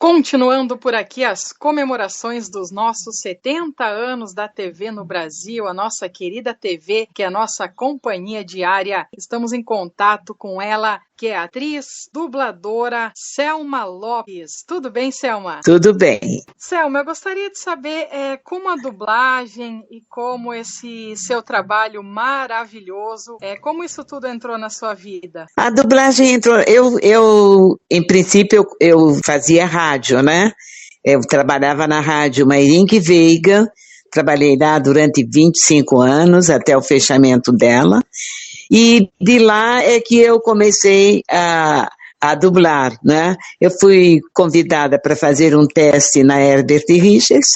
Continuando por aqui as comemorações dos nossos 70 anos da TV no Brasil, a nossa querida TV, que é a nossa companhia diária. Estamos em contato com ela, que é a atriz, dubladora Selma Lopes. Tudo bem, Selma? Tudo bem. Selma, eu gostaria de saber como a dublagem e como esse seu trabalho maravilhoso, como isso tudo entrou na sua vida? A dublagem entrou, em princípio, eu fazia rádio, né? Eu trabalhava na rádio Mairink Veiga, trabalhei lá durante 25 anos, até o fechamento dela, e de lá é que eu comecei a dublar, né? Eu fui convidada para fazer um teste na Herbert Richards,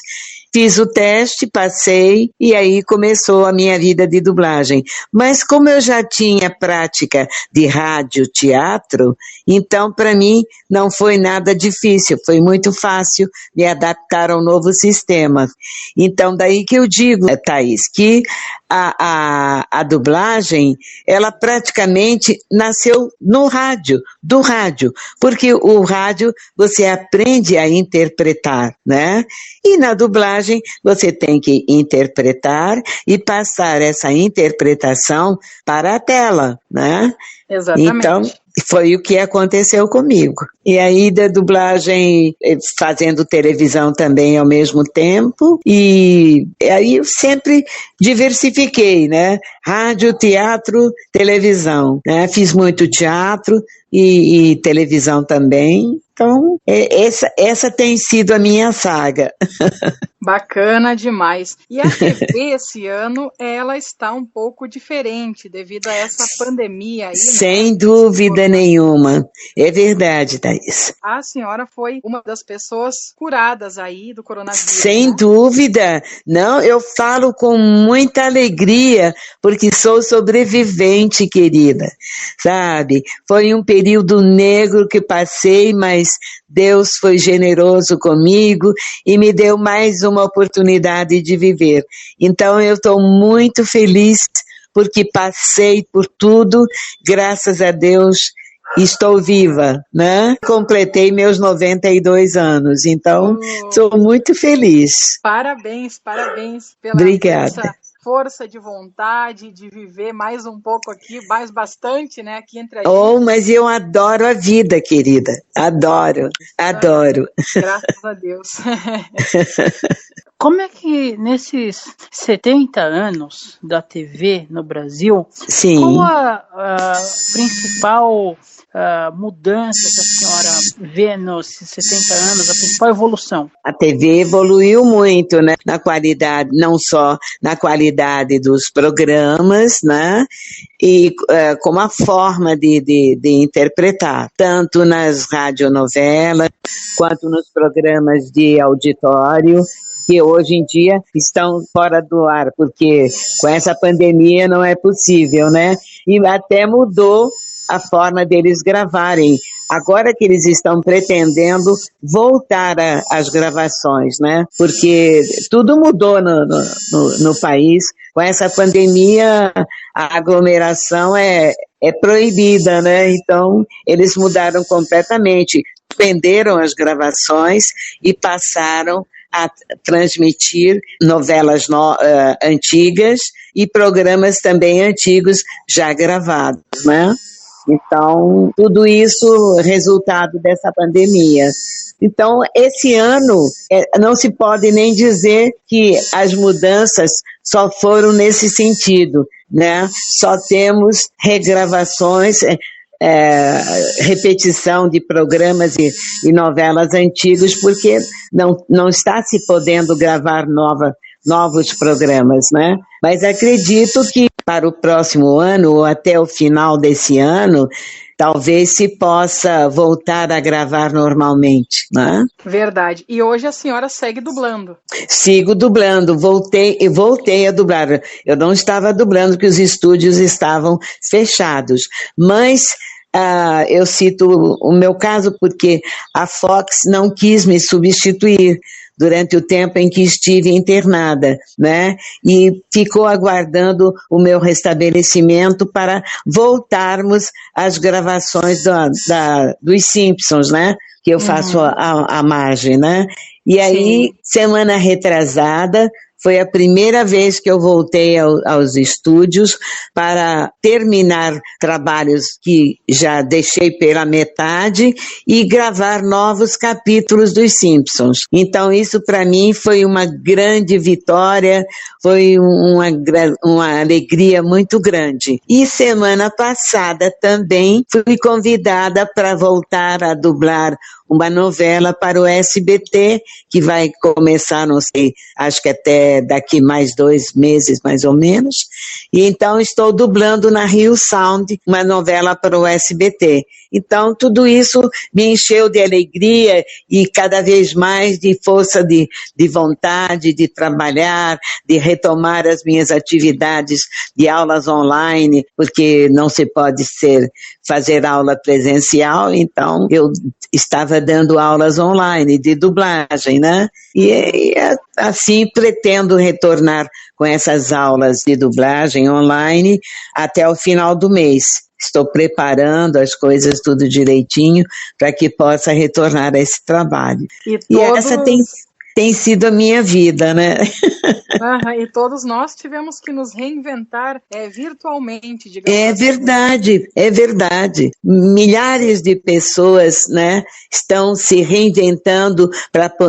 fiz o teste, passei, e aí começou a minha vida de dublagem. Mas como eu já tinha prática de rádio, teatro, então para mim não foi nada difícil, foi muito fácil me adaptar ao novo sistema. Então daí que eu digo, Thaís, que a dublagem, ela praticamente nasceu no rádio, do rádio, porque o rádio você aprende a interpretar, né? E na dublagem você tem que interpretar e passar essa interpretação para a tela, né? Exatamente. Então, foi o que aconteceu comigo. E aí da dublagem, fazendo televisão também ao mesmo tempo, e aí eu sempre diversifiquei, né? Rádio, teatro, televisão, né? Fiz muito teatro e televisão também. Então, essa tem sido a minha saga. Bacana demais. E a TV esse ano, ela está um pouco diferente devido a essa pandemia aí, Sem né? dúvida nenhuma. É verdade, Thaís. A senhora foi uma das pessoas curadas aí do coronavírus. Sem né? dúvida. Não, eu falo com muita alegria, porque sou sobrevivente, querida. Sabe? Foi um período negro que passei, mas Deus foi generoso comigo e me deu mais uma oportunidade de viver. Então eu estou muito feliz porque passei por tudo, graças a Deus estou viva, né? Completei meus 92 anos, então sou muito feliz. Parabéns pela Obrigada. Força de vontade de viver mais um pouco aqui, mais bastante, né, aqui entre a gente. Mas eu adoro a vida, querida. Adoro. Graças a Deus. Como é que nesses 70 anos da TV no Brasil, Sim. qual a principal mudança que a senhora vê nos 70 anos, a principal evolução? A TV evoluiu muito, né? Na qualidade, não só na qualidade dos programas, né? E como a forma de interpretar, tanto nas radionovelas, quanto nos programas de auditório, que hoje em dia estão fora do ar, porque com essa pandemia não é possível, né? E até mudou a forma deles gravarem. Agora que eles estão pretendendo voltar às gravações, né? Porque tudo mudou no país. Com essa pandemia, a aglomeração é proibida, né? Então, eles mudaram completamente, suspenderam as gravações e passaram a transmitir novelas antigas e programas também antigos já gravados, né? Então, tudo isso resultado dessa pandemia. Então, esse ano, não se pode nem dizer que as mudanças só foram nesse sentido, né? Só temos regravações, repetição de programas e novelas antigos, porque não está se podendo gravar novos programas, né? Mas acredito que para o próximo ano, ou até o final desse ano, talvez se possa voltar a gravar normalmente, né? Verdade. E hoje a senhora segue dublando. Sigo dublando, voltei a dublar. Eu não estava dublando porque os estúdios estavam fechados, mas eu cito o meu caso porque a Fox não quis me substituir durante o tempo em que estive internada, né? E ficou aguardando o meu restabelecimento para voltarmos às gravações dos Simpsons, né? que eu faço a margem, né? E aí, Sim. semana retrasada, foi a primeira vez que eu voltei aos estúdios para terminar trabalhos que já deixei pela metade e gravar novos capítulos dos Simpsons. Então isso para mim foi uma grande vitória, foi uma alegria muito grande. E semana passada também fui convidada para voltar a dublar uma novela para o SBT, que vai começar, não sei, acho que até daqui mais 2 meses, mais ou menos. E então estou dublando na Rio Sound, uma novela para o SBT. Então tudo isso me encheu de alegria e cada vez mais de força de vontade de trabalhar, de retomar as minhas atividades de aulas online, porque não se pode fazer aula presencial, então eu estava dando aulas online de dublagem, né? E assim pretendo retornar com essas aulas de dublagem online até o final do mês. Estou preparando as coisas tudo direitinho para que possa retornar a esse trabalho. E essa tem sido a minha vida, né? E todos nós tivemos que nos reinventar virtualmente, digamos assim. É verdade. Milhares de pessoas, né, estão se reinventando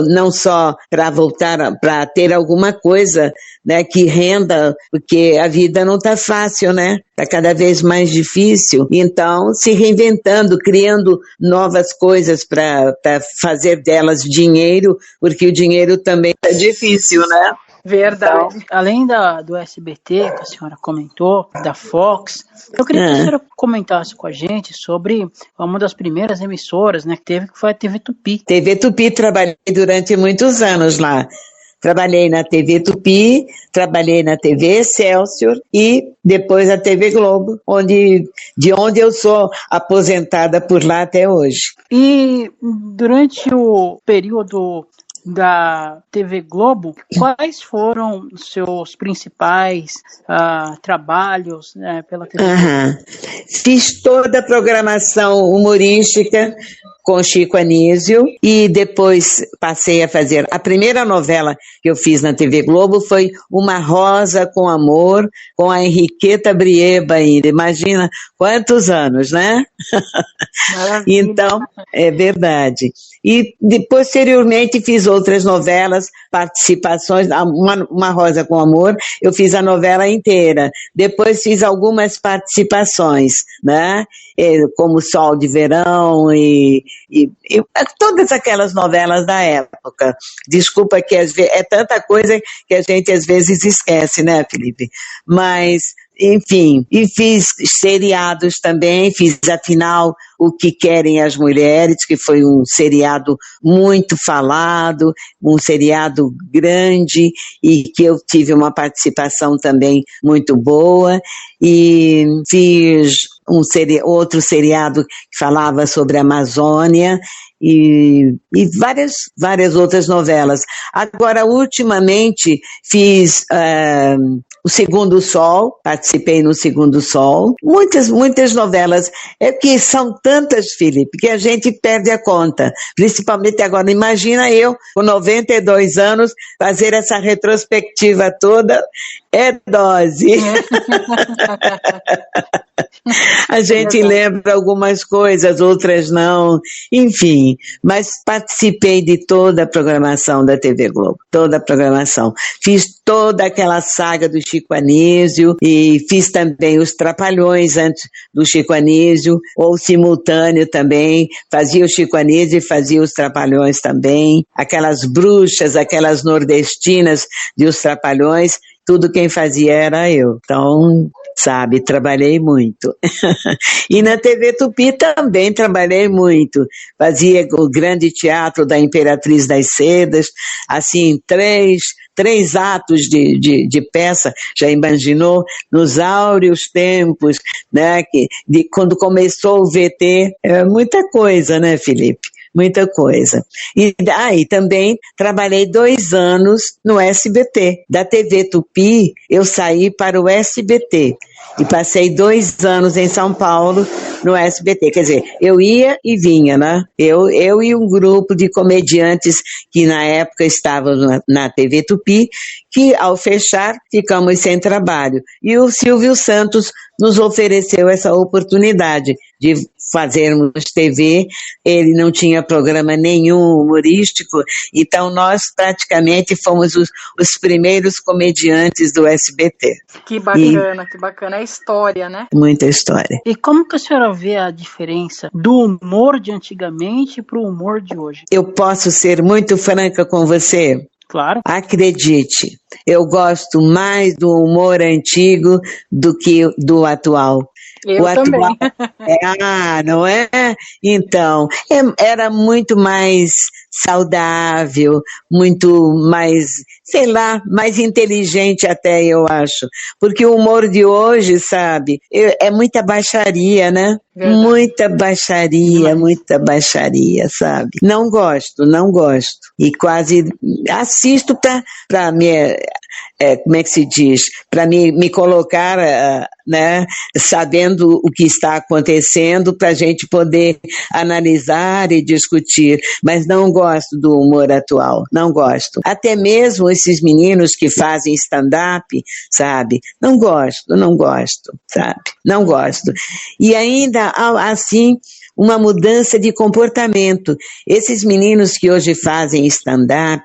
não só para voltar, para ter alguma coisa, né, que renda, porque a vida não está fácil, né? Está cada vez mais difícil. Então, se reinventando, criando novas coisas para fazer delas dinheiro, porque o dinheiro também está difícil, né? Verdade. Então, além do SBT, que a senhora comentou, da Fox, eu queria que a senhora comentasse com a gente sobre uma das primeiras emissoras, né, que teve, que foi a TV Tupi. TV Tupi, trabalhei durante muitos anos lá. Trabalhei na TV Tupi, trabalhei na TV Excelsior e depois a TV Globo, de onde eu sou aposentada por lá até hoje. E durante o período da TV Globo, quais foram os seus principais trabalhos pela TV Globo? Fiz toda a programação humorística com Chico Anísio e depois passei a fazer. A primeira novela que eu fiz na TV Globo foi Uma Rosa com Amor, com a Henriqueta Brieba ainda. Imagina quantos anos, né? Então, é verdade. E posteriormente fiz outras novelas, participações, Uma Rosa com Amor, eu fiz a novela inteira. Depois fiz algumas participações, né? Como Sol de Verão e todas aquelas novelas da época. Desculpa que às vezes, é tanta coisa que a gente às vezes esquece, né, Felipe? Mas, enfim, e fiz seriados também, fiz Afinal O Que Querem as Mulheres, que foi um seriado muito falado, um seriado grande e que eu tive uma participação também muito boa, e fiz outro seriado que falava sobre a Amazônia e várias outras novelas. Agora, ultimamente, fiz O Segundo Sol, participei no Segundo Sol, muitas novelas, que são tantas, Felipe, que a gente perde a conta, principalmente agora. Imagina eu, com 92 anos, fazer essa retrospectiva toda, é dose. A gente lembra algumas coisas, outras não, enfim, mas participei de toda a programação da TV Globo, toda a programação. Fiz toda aquela saga do Chico Anísio e fiz também os Trapalhões antes do Chico Anísio, ou simultâneo também, fazia o Chico Anísio e fazia os Trapalhões também, aquelas bruxas, aquelas nordestinas de Os Trapalhões, tudo quem fazia era eu. Então, sabe, trabalhei muito. E na TV Tupi também trabalhei muito. Fazia o grande teatro da Imperatriz das Sedas, assim, três atos de peça, já imaginou? Nos áureos tempos, né? Quando começou o VT, muita coisa, né, Felipe? muita coisa. E daí também trabalhei 2 anos no SBT. Da TV Tupi, eu saí para o SBT e passei 2 anos em São Paulo no SBT. Quer dizer, eu ia e vinha, né? Eu e um grupo de comediantes que na época estavam na TV Tupi, que ao fechar ficamos sem trabalho. E o Silvio Santos nos ofereceu essa oportunidade de fazermos TV. Ele não tinha programa nenhum humorístico, então nós praticamente fomos os primeiros comediantes do SBT. Que bacana, que bacana. É história, né? Muita história. E como que a senhora vê a diferença do humor de antigamente para o humor de hoje? Eu posso ser muito franca com você? Claro. Acredite, eu gosto mais do humor antigo do que do atual. Eu também. Não é? Então, era muito mais saudável, muito mais, sei lá, mais inteligente até, eu acho. Porque o humor de hoje, sabe, é muita baixaria, né? Verdade. Muita baixaria, sabe? Não gosto. E quase assisto para me... como é que se diz? Para me colocar, né, sabendo o que está acontecendo, para a gente poder analisar e discutir, mas não gosto do humor atual, não gosto. Até mesmo esses meninos que fazem stand-up, sabe? Não gosto, sabe? Não gosto. E ainda, assim, uma mudança de comportamento. Esses meninos que hoje fazem stand-up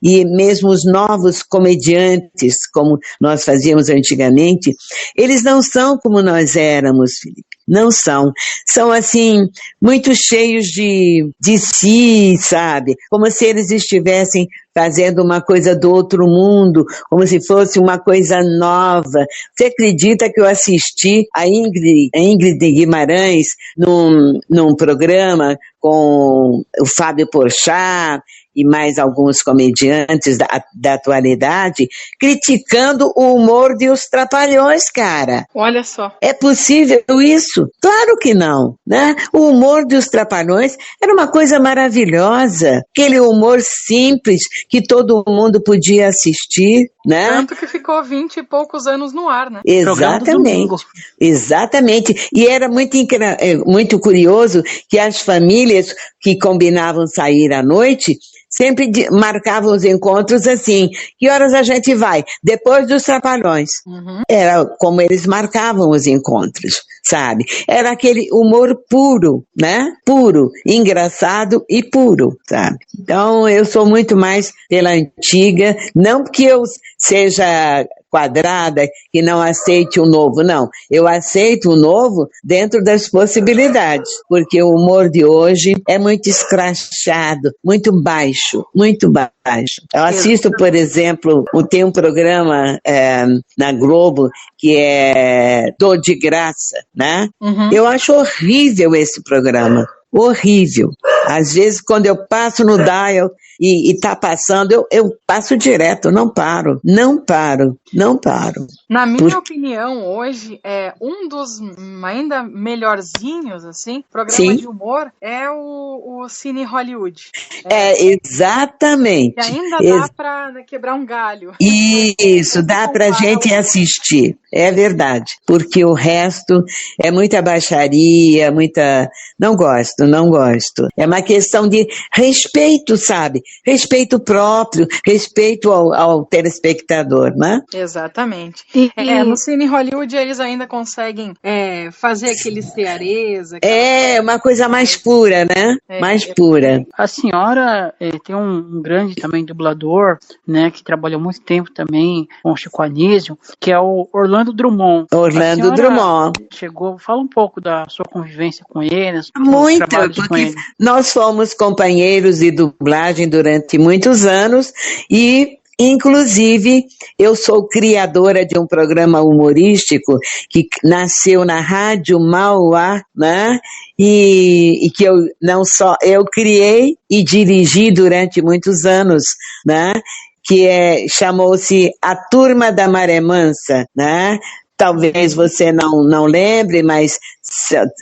e mesmo os novos comediantes, como nós fazíamos antigamente, eles não são como nós éramos, Felipe. Não são. São, assim, muito cheios de si, sabe? Como se eles estivessem fazendo uma coisa do outro mundo, como se fosse uma coisa nova. Você acredita que eu assisti a Ingrid Guimarães num programa com o Fábio Porchat e mais alguns comediantes da atualidade, criticando o humor de Os Trapalhões, cara. Olha só. É possível isso? Claro que não, né? O humor de Os Trapalhões era uma coisa maravilhosa, aquele humor simples que todo mundo podia assistir, né? Tanto que ficou 20 e poucos anos no ar, né? Exatamente. E era muito curioso que as famílias que combinavam sair à noite sempre marcavam os encontros assim, que horas a gente vai? Depois dos Trapalhões. Uhum. Era como eles marcavam os encontros, sabe? Era aquele humor puro, né? Puro, engraçado e puro, sabe? Então eu sou muito mais pela antiga, não que eu seja quadrada, que não aceite o novo, não. Eu aceito o novo dentro das possibilidades, porque o humor de hoje é muito escrachado, muito baixo, muito baixo. Eu assisto, por exemplo, tem um programa na Globo que é Dor de Graça, né? Uhum. Eu acho horrível esse programa. Horrível. Às vezes, quando eu passo no dial e tá passando, eu passo direto, não paro. Na minha opinião, hoje, um dos ainda melhorzinhos, assim, programa de humor, é o Cine Hollywood. Exatamente. E ainda dá pra quebrar um galho. Isso, dá pra gente assistir. É verdade. Porque o resto é muita baixaria, Não gosto. É uma questão de respeito, sabe? Respeito próprio, respeito ao telespectador, né? Exatamente. No Cine Hollywood eles ainda conseguem fazer aquele ceareza. Uma coisa mais pura, né? Mais pura. A senhora tem um grande também dublador, né, que trabalhou muito tempo também com o Chico Anísio, que é o Orlando Drummond. Orlando Drummond. Fala um pouco da sua convivência com ele. Muito, porque nós fomos companheiros de dublagem durante muitos anos e, inclusive, eu sou criadora de um programa humorístico que nasceu na Rádio Mauá, né? E que eu criei e dirigi durante muitos anos, né? Que chamou-se A Turma da Maré Mansa, né? talvez você não lembre, mas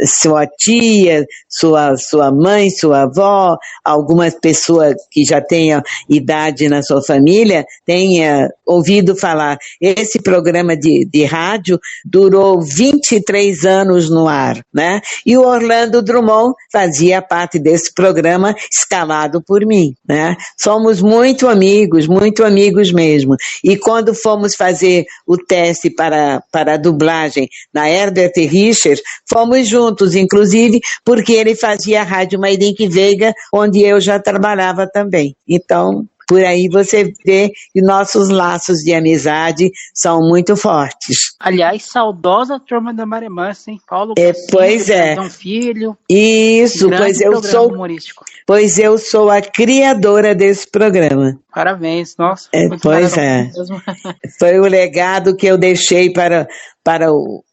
sua tia, sua mãe, sua avó, algumas pessoas que já tenham idade na sua família, tenha ouvido falar. Esse programa de rádio durou 23 anos no ar, né? E o Orlando Drummond fazia parte desse programa, escalado por mim, né? Somos muito amigos mesmo. E quando fomos fazer o teste para a dublagem na Herbert Richards, fomos juntos, inclusive, porque ele fazia a Rádio Mairinque Veiga, onde eu já trabalhava também. Então, por aí você vê que nossos laços de amizade são muito fortes. Aliás, saudosa turma da Maremansa, hein? Paulo pois é. Filho. Isso, pois eu sou a criadora desse programa. Parabéns, nossa. Pois é. Foi o legado que eu deixei para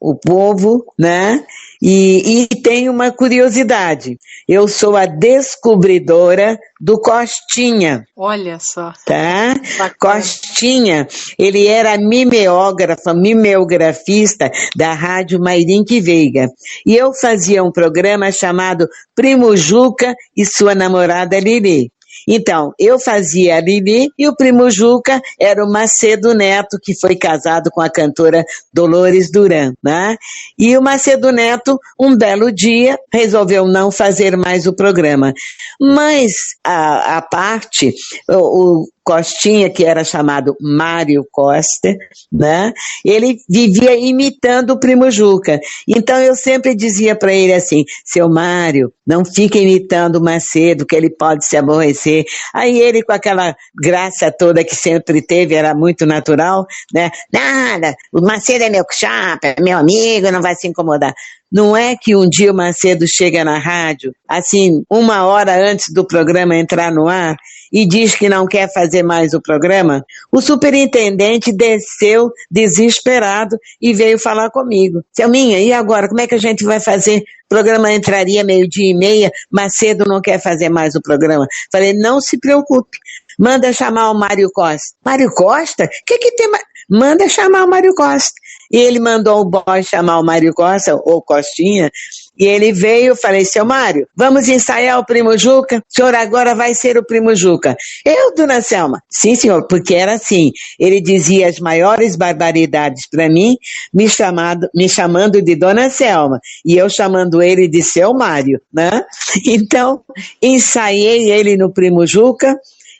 o povo, né? E tem uma curiosidade, eu sou a descobridora do Costinha. Olha só. Tá? Costinha, ele era mimeografista da Rádio Mairinque Veiga. E eu fazia um programa chamado Primo Juca e sua namorada Lili. Então, eu fazia a Lili e o Primo Juca era o Macedo Neto, que foi casado com a cantora Dolores Duran, né? E o Macedo Neto, um belo dia, resolveu não fazer mais o programa. Mas, a parte, o Costinha, que era chamado Mário Costa, né? Ele vivia imitando o Primo Juca. Então eu sempre dizia para ele assim: seu Mário, não fica imitando o Macedo, que ele pode se aborrecer. Aí ele, com aquela graça toda que sempre teve, era muito natural, né? Nada, o Macedo é meu chapa, é meu amigo, não vai se incomodar. Não é que um dia o Macedo chega na rádio, assim, 1 hora antes do programa entrar no ar, e diz que não quer fazer mais o programa? O superintendente desceu desesperado e veio falar comigo. Selminha, e agora, como é que a gente vai fazer? O programa entraria 12:30, Macedo não quer fazer mais o programa. Falei, não se preocupe, manda chamar o Mário Costa. Mário Costa? O que tem? Manda chamar o Mário Costa. E ele mandou o boy chamar o Mário Costa, ou Costinha, e ele veio, falei, seu Mário, vamos ensaiar o Primo Juca? O senhor agora vai ser o Primo Juca. Eu, dona Selma? Sim, senhor, porque era assim, ele dizia as maiores barbaridades para mim, me chamando de dona Selma, e eu chamando ele de seu Mário, né? Então, ensaiei ele no Primo Juca,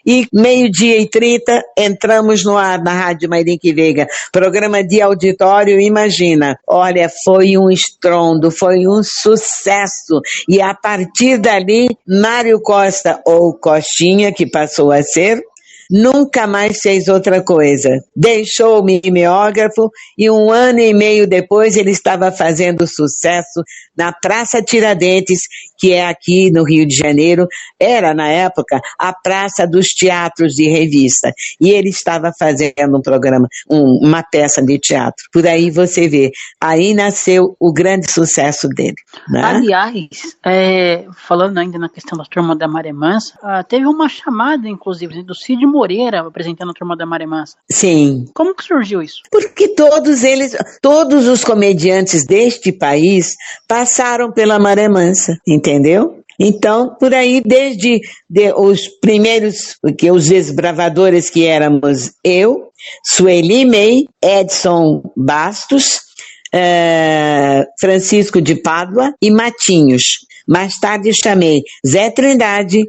e 12:30 entramos no ar na Rádio Mairinque Veiga, programa de auditório, imagina, olha, foi um estrondo, foi um sucesso, e a partir dali, Mário Costa, ou Costinha, que passou a ser, nunca mais fez outra coisa. Deixou o mimeógrafo e 1 ano e meio depois ele estava fazendo sucesso na Praça Tiradentes, que é aqui no Rio de Janeiro, era na época a Praça dos Teatros de Revista. E ele estava fazendo um programa, uma peça de teatro. Por aí você vê, aí nasceu o grande sucesso dele. Né? Aliás, falando ainda na questão da Turma da Maremansa, teve uma chamada, inclusive, do Cid Moreira apresentando a Turma da Maremansa. Sim. Como que surgiu isso? Porque todos os comediantes deste país passaram pela Maremansa, entendeu? Então, por aí, desde os primeiros, os desbravadores que éramos eu, Sueli May, Edson Bastos, Francisco de Pádua e Matinhos. Mais tarde chamei Zé Trindade,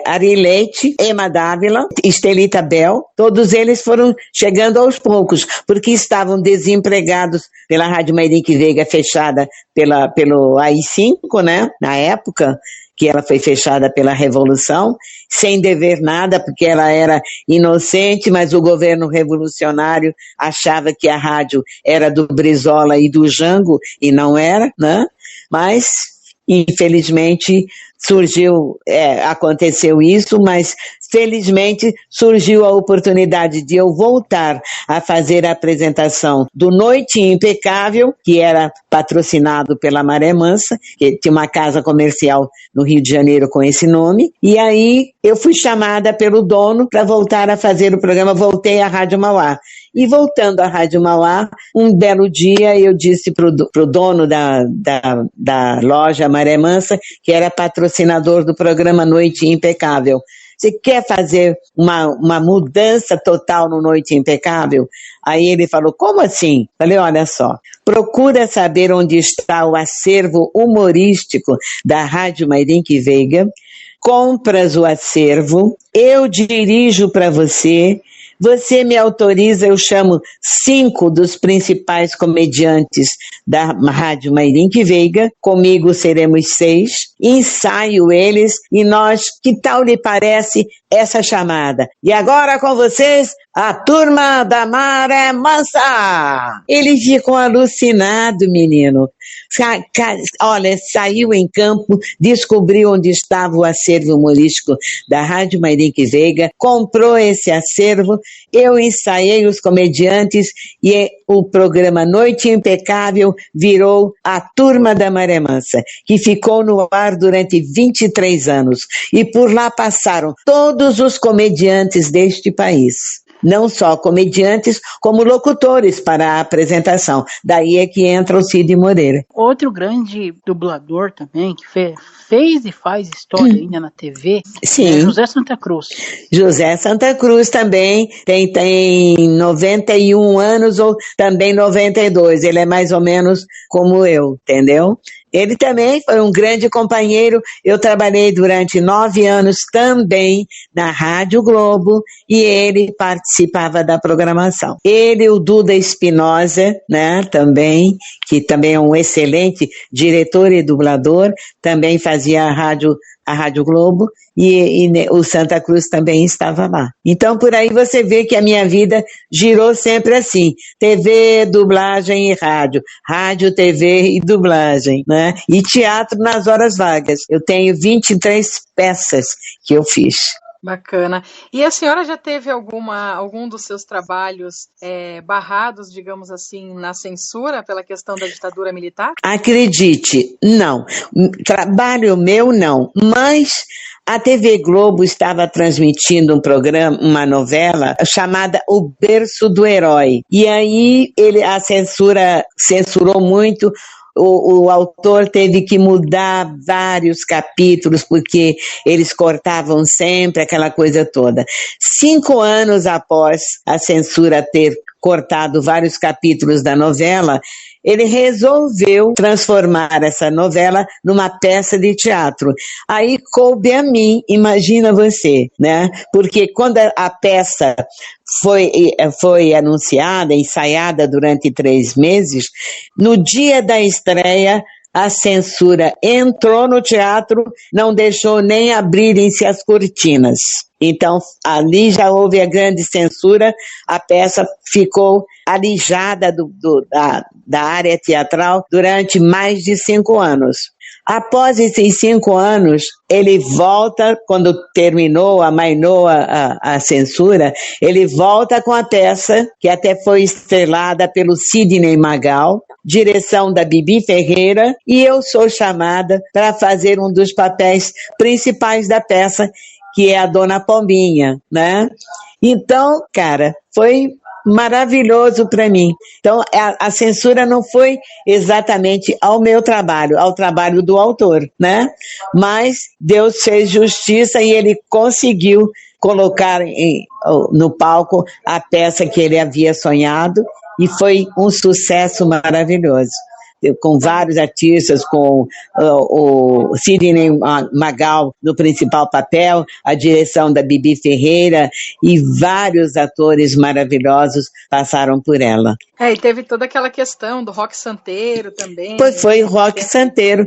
Ari Leite, Ema Dávila, Estelita Bel, todos eles foram chegando aos poucos, porque estavam desempregados pela Rádio Mairinque Veiga, fechada pelo AI-5, né, na época, que ela foi fechada pela Revolução, sem dever nada, porque ela era inocente, mas o governo revolucionário achava que a rádio era do Brizola e do Jango, e não era, né? Mas infelizmente aconteceu isso, mas felizmente surgiu a oportunidade de eu voltar a fazer a apresentação do Noite Impecável, que era patrocinado pela Maré Mansa, que tinha uma casa comercial no Rio de Janeiro com esse nome, e aí eu fui chamada pelo dono para voltar a fazer o programa. Voltei à Rádio Mauá. E voltando à Rádio Mauá, um belo dia eu disse pro dono da loja Maré Mansa, que era patrocinador do programa Noite Impecável: você quer fazer uma mudança total no Noite Impecável? Aí ele falou: como assim? Falei: olha só, procura saber onde está o acervo humorístico da Rádio Mairinque Veiga, compras o acervo, eu dirijo para você. Você me autoriza, eu chamo 5 dos principais comediantes da Rádio Mairinque Veiga, comigo seremos 6, ensaio eles e nós, que tal lhe parece essa chamada? E agora com vocês, a turma da Maré Mansa! Ele ficou alucinado, menino. Olha, saiu em campo, descobriu onde estava o acervo humorístico da Rádio Mairinque Veiga, comprou esse acervo, eu ensaiei os comediantes e o programa Noite Impecável virou a Turma da Maré Mansa, que ficou no ar durante 23 anos. E por lá passaram todos os comediantes deste país. Não só comediantes, como locutores para a apresentação. Daí é que entra o Cid Moreira. Outro grande dublador também, que fez e faz história ainda na TV, sim, é José Santa Cruz. José Santa Cruz também tem 91 anos ou também 92. Ele é mais ou menos como eu, entendeu? Ele também foi um grande companheiro. Eu trabalhei durante 9 anos também na Rádio Globo e ele participava da programação. Ele, o Duda Espinosa, né, também, que também é um excelente diretor e dublador, também fazia a Rádio Globo, e o Santa Cruz também estava lá. Então, por aí você vê que a minha vida girou sempre assim: TV, dublagem e rádio. Rádio, TV e dublagem, né? E teatro nas horas vagas. Eu tenho 23 peças que eu fiz. Bacana. E a senhora já teve algum dos seus trabalhos barrados, digamos assim, na censura pela questão da ditadura militar? Acredite, não. Trabalho meu, não. Mas a TV Globo estava transmitindo uma novela chamada O Berço do Herói. E aí a censura censurou muito. O autor teve que mudar vários capítulos, porque eles cortavam sempre aquela coisa toda. 5 anos após a censura ter cortado vários capítulos da novela, ele resolveu transformar essa novela numa peça de teatro. Aí coube a mim, imagina você, né? Porque quando a peça foi anunciada, ensaiada durante 3 meses, no dia da estreia, a censura entrou no teatro, não deixou nem abrirem-se as cortinas. Então, ali já houve a grande censura, a peça ficou alijada da área teatral durante mais de 5 anos. Após esses 5 anos, ele volta, quando terminou, amainou a censura, ele volta com a peça, que até foi estrelada pelo Sidney Magal, direção da Bibi Ferreira, e eu sou chamada para fazer um dos papéis principais da peça, que é a Dona Pombinha, né? Então, cara, foi maravilhoso para mim. Então, a censura não foi exatamente ao meu trabalho, ao trabalho do autor, né? Mas Deus fez justiça e ele conseguiu colocar no palco a peça que ele havia sonhado e foi um sucesso maravilhoso. Com vários artistas, com o Sidney Magal no principal papel, a direção da Bibi Ferreira e vários atores maravilhosos passaram por ela. E teve toda aquela questão do Roque Santeiro também. Foi o Roque Santeiro,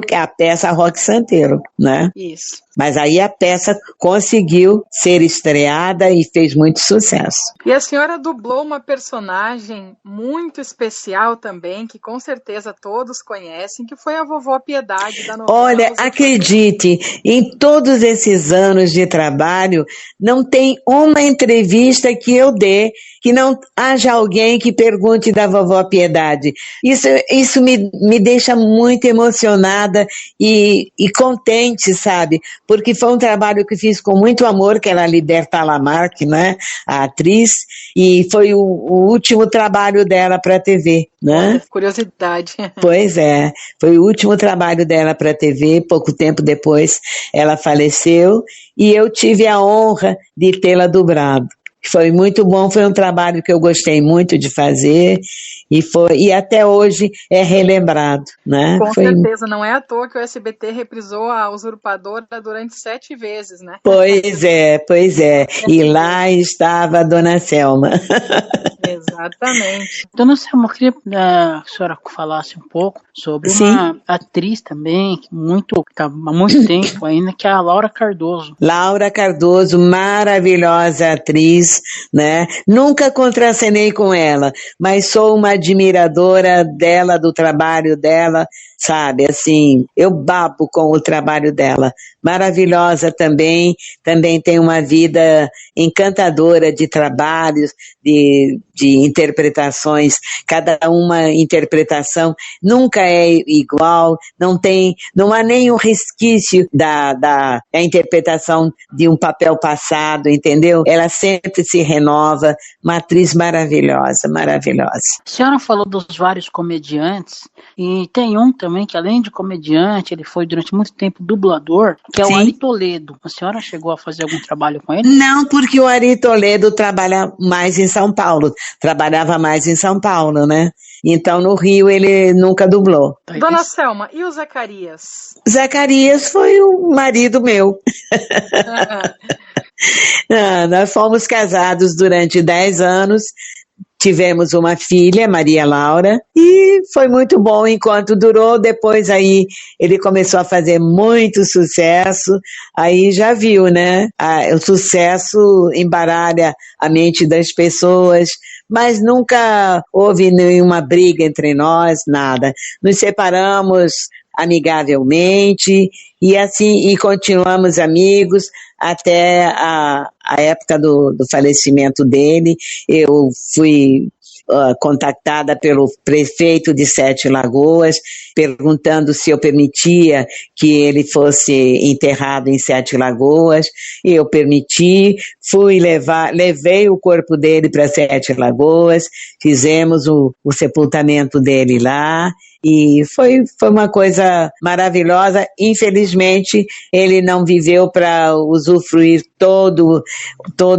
que é a peça Roque Santeiro, né? Isso. Mas aí a peça conseguiu ser estreada e fez muito sucesso. E a senhora dublou uma personagem muito especial também, que com certeza todos conhecem, que foi a vovó Piedade da novela. Olha, acredite, em todos esses anos de trabalho, não tem uma entrevista que eu dê que não haja alguém que pergunte da vovó Piedade. Isso me deixa muito emocionada e contente, sabe? Porque foi um trabalho que fiz com muito amor, que era a Liberta Lamarque, né? A atriz, e foi o último trabalho dela para a TV, né? Olha, curiosidade. Pois é, foi o último trabalho dela para a TV, pouco tempo depois ela faleceu, e eu tive a honra de tê-la dublado. Foi muito bom, foi um trabalho que eu gostei muito de fazer e até hoje é relembrado, né? Com certeza, não é à toa que o SBT reprisou a Usurpadora durante 7 vezes, né? Pois é. E lá estava a Dona Selma. Exatamente. Dona Selma, eu queria que a senhora falasse um pouco sobre uma atriz também, que está há muito tempo ainda, que é a Laura Cardoso. Laura Cardoso, maravilhosa atriz, né? Nunca contracenei com ela, mas sou uma admiradora dela, do trabalho dela, sabe? Assim, eu babo com o trabalho dela. Maravilhosa também tem uma vida encantadora de trabalhos, de interpretações, cada uma interpretação nunca é igual, não há nenhum resquício da interpretação de um papel passado, entendeu? Ela sempre se renova, uma atriz maravilhosa. A senhora falou dos vários comediantes, e tem um também que, além de comediante, ele foi durante muito tempo dublador, que é o Ari Toledo. A senhora chegou a fazer algum trabalho com ele? Não, porque o Ari Toledo trabalhava mais em São Paulo, né? Então, no Rio, ele nunca dublou. Dona Selma, e o Zacarias? Zacarias foi o marido meu. Nós fomos casados durante 10 anos, tivemos uma filha, Maria Laura, e foi muito bom enquanto durou. Depois aí ele começou a fazer muito sucesso, aí já viu, né? O sucesso embaralha a mente das pessoas, mas nunca houve nenhuma briga entre nós, nada. Nos separamos amigavelmente e assim, e continuamos amigos até a época do falecimento dele. Eu fui contactada pelo prefeito de Sete Lagoas, perguntando se eu permitia que ele fosse enterrado em Sete Lagoas. Eu permiti, levei o corpo dele para Sete Lagoas, fizemos o sepultamento dele lá, e foi uma coisa maravilhosa. Infelizmente, ele não viveu para usufruir todo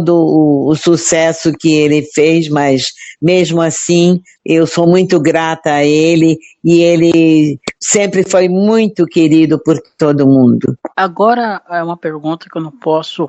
o sucesso que ele fez, mas mesmo assim, eu sou muito grata a ele, e ele sempre foi muito querido por todo mundo. Agora, é uma pergunta que eu não posso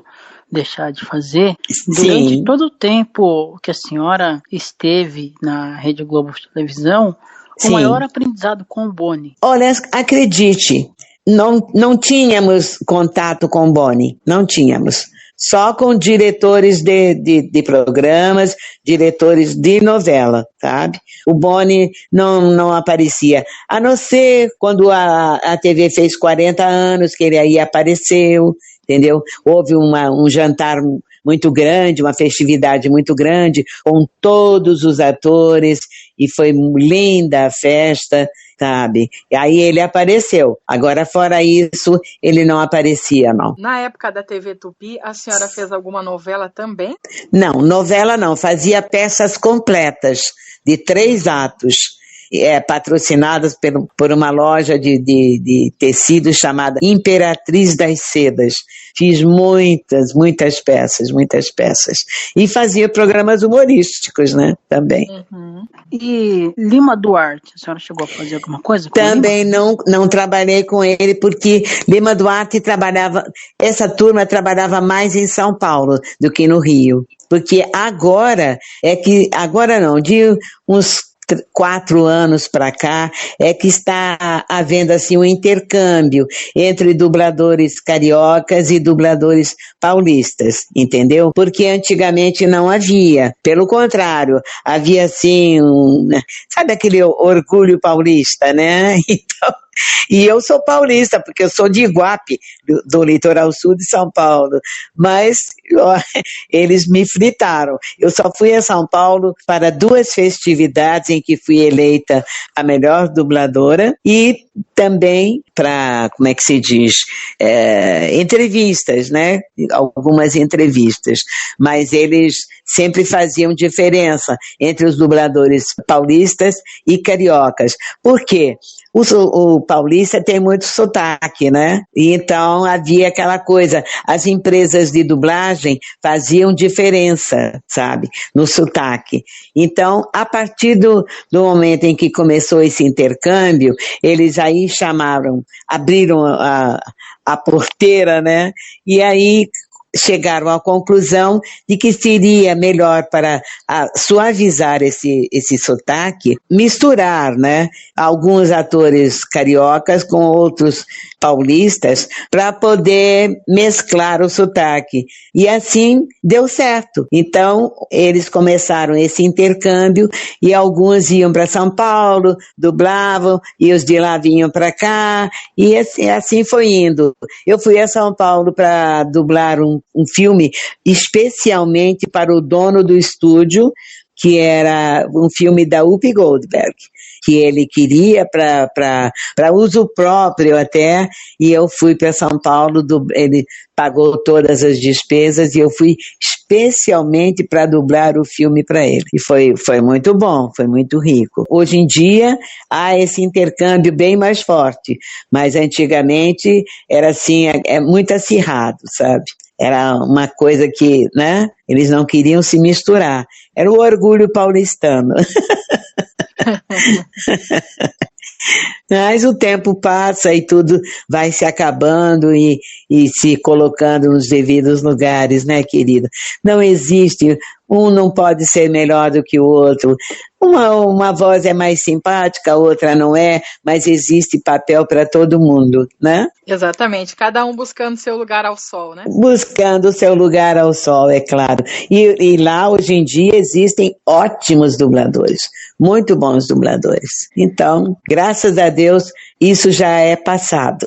deixar de fazer. Durante todo o tempo que a senhora esteve na Rede Globo de televisão, o maior aprendizado com o Boni? Olha, acredite, não tínhamos contato com o Boni, não tínhamos. Só com diretores de programas, diretores de novela, sabe? O Boni não aparecia, a não ser quando a TV fez 40 anos, que ele aí apareceu, entendeu? Houve um jantar muito grande, uma festividade muito grande, com todos os atores, e foi linda a festa, sabe? E aí ele apareceu. Agora, fora isso, ele não aparecia, não. Na época da TV Tupi, a senhora fez alguma novela também? Não, novela não, fazia peças completas, de 3 atos. Patrocinadas por uma loja de tecidos chamada Imperatriz das Sedas. Fiz muitas peças. E fazia programas humorísticos, né, também. Uhum. E Lima Duarte, a senhora chegou a fazer alguma coisa com também Lima? Não trabalhei com ele, porque Lima Duarte essa turma trabalhava mais em São Paulo do que no Rio. Porque agora não, de uns 4 anos para cá é que está havendo assim um intercâmbio entre dubladores cariocas e dubladores paulistas, entendeu? Porque antigamente não havia, pelo contrário, havia assim sabe aquele orgulho paulista, né? Então, e eu sou paulista, porque eu sou de Iguape, do litoral sul de São Paulo, mas eles me fritaram. Eu só fui a São Paulo para 2 festividades em que fui eleita a melhor dubladora e também para, como é que se diz, entrevistas, né? Algumas entrevistas, mas eles sempre faziam diferença entre os dubladores paulistas e cariocas. Por quê? O paulista tem muito sotaque, né? E então havia aquela coisa, as empresas de dublagem faziam diferença, sabe? No sotaque. Então, a partir do momento em que começou esse intercâmbio, eles aí abriram a porteira, né? E aí chegaram à conclusão de que seria melhor para suavizar esse sotaque, misturar, né, alguns atores cariocas com outros paulistas para poder mesclar o sotaque. E assim deu certo. Então, eles começaram esse intercâmbio e alguns iam para São Paulo, dublavam, e os de lá vinham para cá, e assim foi indo. Eu fui a São Paulo para dublar um filme especialmente para o dono do estúdio, que era um filme da Whoopi Goldberg, que ele queria para uso próprio até, e eu fui para São Paulo, ele pagou todas as despesas e eu fui especialmente para dublar o filme para ele. E foi muito bom, foi muito rico. Hoje em dia há esse intercâmbio bem mais forte, mas antigamente era assim, muito acirrado, sabe? Era uma coisa que, né, eles não queriam se misturar. Era o orgulho paulistano. Mas o tempo passa e tudo vai se acabando e se colocando nos devidos lugares, né, querida? Não existe, um não pode ser melhor do que o outro. Uma voz é mais simpática, a outra não é, mas existe papel para todo mundo, né? Exatamente, cada um buscando seu lugar ao sol, né? Buscando seu lugar ao sol, é claro. E lá, hoje em dia, existem ótimos dubladores, muito bons dubladores. Então, graças a Deus, isso já é passado.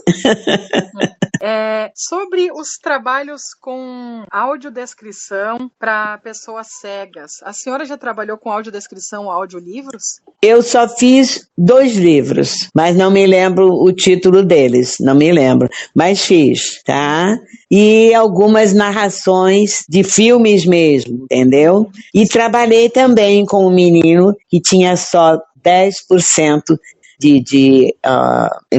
Sobre os trabalhos com audiodescrição para pessoas cegas, a senhora já trabalhou com audiodescrição ou audiolivros? Eu só fiz 2 livros, mas não me lembro o título deles, não me lembro, mas fiz, tá? E algumas narrações de filmes mesmo, entendeu? E trabalhei também com um menino que tinha só 10% de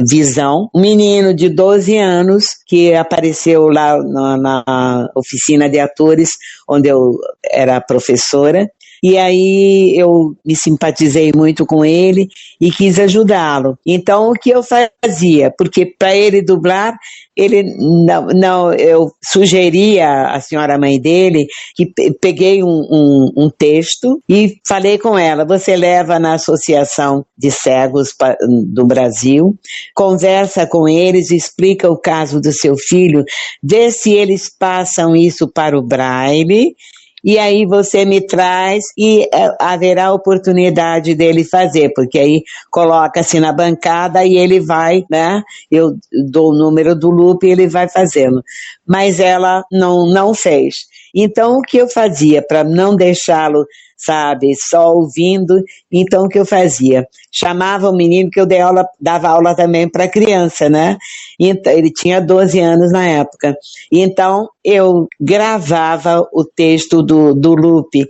visão, um menino de 12 anos que apareceu lá na oficina de atores, onde eu era professora, e aí eu me simpatizei muito com ele e quis ajudá-lo. Então, o que eu fazia? Porque para ele dublar, eu sugeria à senhora mãe dele que peguei um texto e falei com ela, você leva na Associação de Cegos do Brasil, conversa com eles, explica o caso do seu filho, vê se eles passam isso para o Braille, e aí você me traz e haverá oportunidade dele fazer, porque aí coloca-se na bancada e ele vai, né, eu dou o número do loop e ele vai fazendo. Mas ela não fez. Então o que eu fazia para não deixá-lo, sabe, só ouvindo, então o que eu fazia? Chamava o menino, que eu dava aula também para criança, né? Então, ele tinha 12 anos na época. Então, eu gravava o texto do loop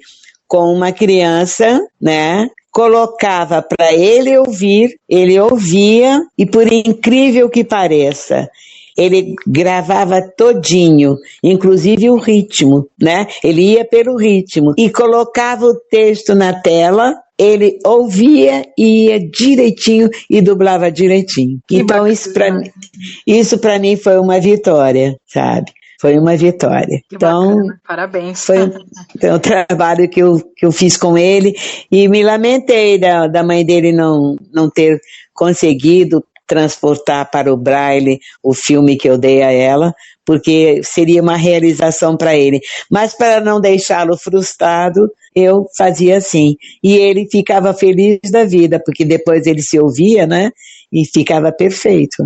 com uma criança, né? Colocava para ele ouvir, ele ouvia, e por incrível que pareça, ele gravava todinho, inclusive o ritmo, né? Ele ia pelo ritmo e colocava o texto na tela, ele ouvia e ia direitinho e dublava direitinho. Então isso para mim foi uma vitória, sabe? Foi uma vitória. Que bacana, parabéns. Foi um trabalho que eu fiz com ele e me lamentei da mãe dele não ter conseguido transportar para o Braille o filme que eu dei a ela, porque seria uma realização para ele. Mas para não deixá-lo frustrado, eu fazia assim. E ele ficava feliz da vida, porque depois ele se ouvia, né? E ficava perfeito.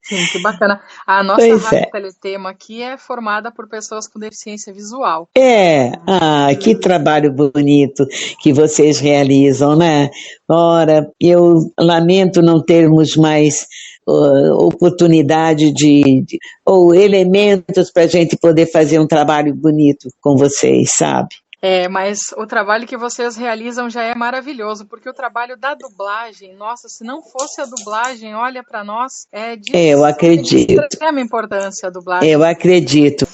Sim, que bacana. A nossa Rádio Teletema aqui é formada por pessoas com deficiência visual. Que trabalho bonito que vocês realizam, né? Ora, eu lamento não termos mais oportunidade ou elementos para a gente poder fazer um trabalho bonito com vocês, sabe? Mas o trabalho que vocês realizam já é maravilhoso, porque o trabalho da dublagem, nossa, se não fosse a dublagem, olha, para nós eu acredito. De extrema importância a dublagem. Eu acredito.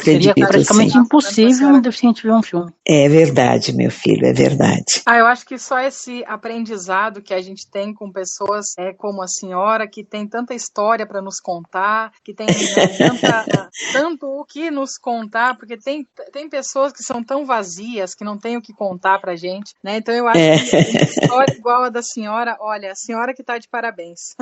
Seria praticamente impossível um deficiente ver um filme. É verdade, meu filho, é verdade. Eu acho que só esse aprendizado que a gente tem com pessoas como a senhora, que tem tanta história para nos contar, que tem tanto o que nos contar, porque tem pessoas que são tão vazias, que não têm o que contar pra gente, né? Então eu acho que uma história igual a da senhora, olha, a senhora que tá de parabéns.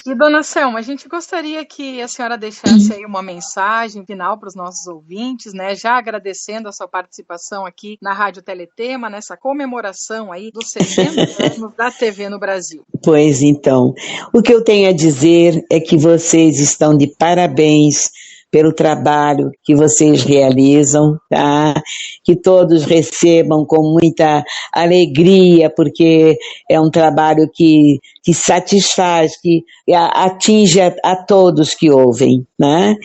E dona Selma, a gente gostaria que a senhora deixasse aí uma mensagem final para os nossos ouvintes, né? Já agradecendo a sua participação aqui na Rádio Teletema, nessa comemoração aí dos 60 anos da TV no Brasil. Pois então, o que eu tenho a dizer é que vocês estão de parabéns pelo trabalho que vocês realizam, tá? Que todos recebam com muita alegria, porque é um trabalho que satisfaz, que atinge a todos que ouvem, né?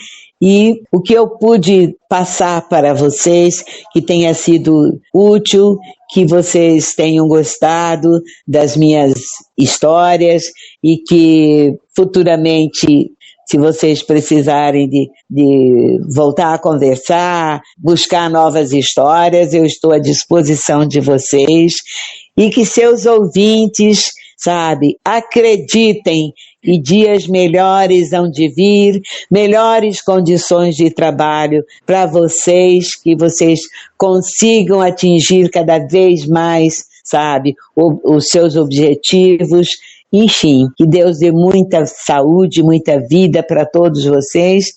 E o que eu pude passar para vocês, que tenha sido útil, que vocês tenham gostado das minhas histórias e que futuramente, se vocês precisarem de voltar a conversar, buscar novas histórias, eu estou à disposição de vocês. E que seus ouvintes, acreditem que dias melhores hão de vir, melhores condições de trabalho para vocês, que vocês consigam atingir cada vez mais, os seus objetivos. Enfim, que Deus dê muita saúde, muita vida para todos vocês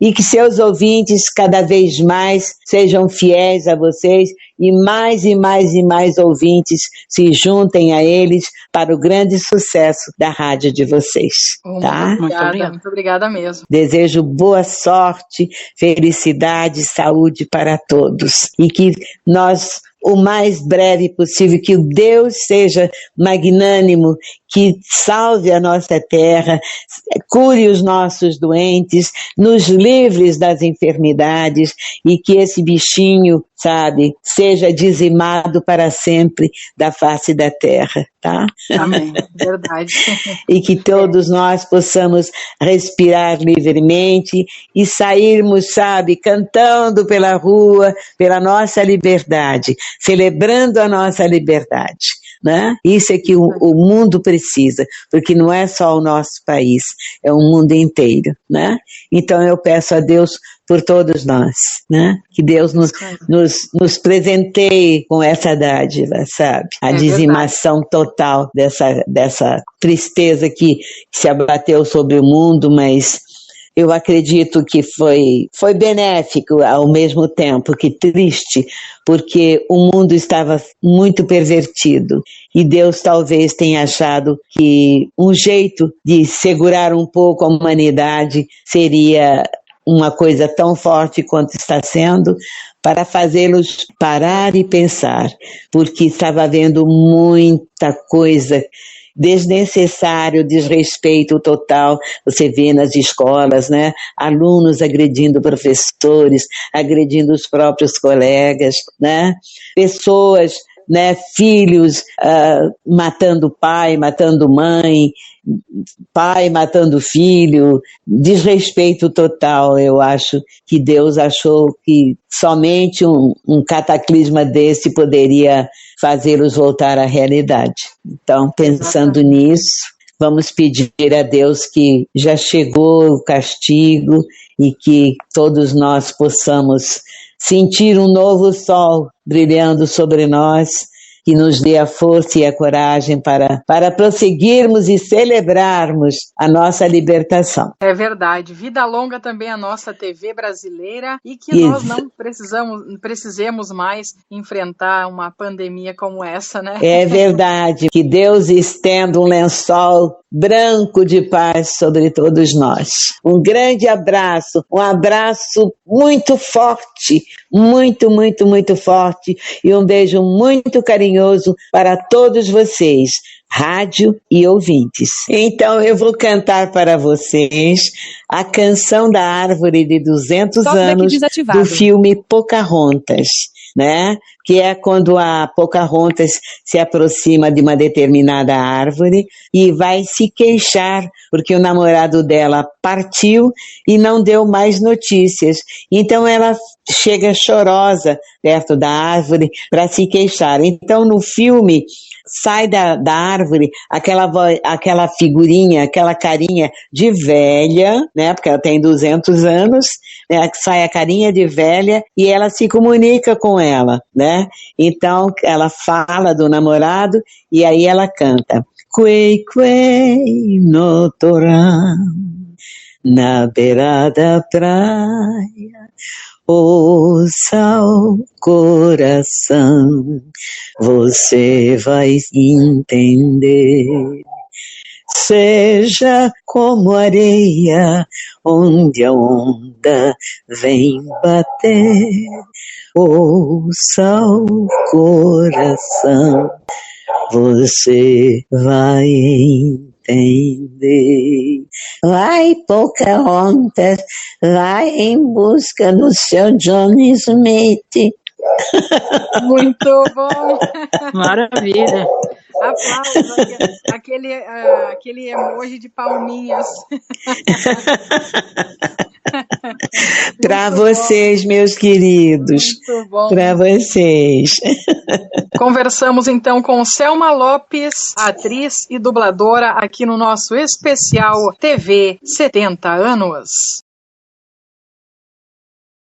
e que seus ouvintes cada vez mais sejam fiéis a vocês e mais ouvintes se juntem a eles para o grande sucesso da rádio de vocês. Tá? Muito obrigada mesmo. Desejo boa sorte, felicidade, saúde para todos e que nós, o mais breve possível, que o Deus seja magnânimo, que salve a nossa terra, cure os nossos doentes, nos livre das enfermidades e que esse bichinho, seja dizimado para sempre da face da terra, tá? Amém, verdade. E que todos nós possamos respirar livremente e sairmos, cantando pela rua, pela nossa liberdade, celebrando a nossa liberdade, né? Isso é que o mundo precisa, porque não é só o nosso país, é o mundo inteiro, né? Então eu peço a Deus por todos nós, né? Que Deus nos presenteie com essa dádiva, a dizimação total dessa tristeza que se abateu sobre o mundo, mas eu acredito que foi benéfico ao mesmo tempo que triste, porque o mundo estava muito pervertido e Deus talvez tenha achado que um jeito de segurar um pouco a humanidade seria uma coisa tão forte quanto está sendo, para fazê-los parar e pensar, porque estava havendo muita coisa desnecessário, desrespeito total, você vê nas escolas, né? Alunos agredindo professores, agredindo os próprios colegas, né? Pessoas, né? Filhos matando pai, matando mãe, pai matando filho, desrespeito total. Eu acho que Deus achou que somente um cataclisma desse poderia fazê-los voltar à realidade. Então, pensando nisso, vamos pedir a Deus que já chegou o castigo e que todos nós possamos sentir um novo sol brilhando sobre nós, que nos dê a força e a coragem para prosseguirmos e celebrarmos a nossa libertação. É verdade. Vida longa também a nossa TV brasileira e que nós não precisemos mais enfrentar uma pandemia como essa, né? É verdade. Que Deus estenda um lençol branco de paz sobre todos nós. Um grande abraço, um abraço muito forte, muito, muito, muito forte, e um beijo muito carinhoso para todos vocês, rádio e ouvintes. Então eu vou cantar para vocês a canção da Árvore de 200 anos do filme Pocahontas, né? Que é quando a Pocahontas se aproxima de uma determinada árvore e vai se queixar porque o namorado dela partiu e não deu mais notícias. Então ela chega chorosa perto da árvore para se queixar. Então no filme sai da árvore aquela figurinha, aquela carinha de velha, né, porque ela tem 200 anos, né, sai a carinha de velha e ela se comunica com ela, né? Então ela fala do namorado e aí ela canta: Quei, quei, no torão, na beira da praia, ouça o coração, você vai entender. Seja como areia, onde a onda vem bater, ouça o coração, você vai entender. Vai, Pocahontas, vai em busca do seu Johnny Smith. Muito bom! Maravilha! Aplausos, aquele emoji de palminhas. Para vocês, meus queridos. Muito bom. Para vocês. Conversamos então com Selma Lopes, atriz e dubladora, aqui no nosso especial TV 70 anos.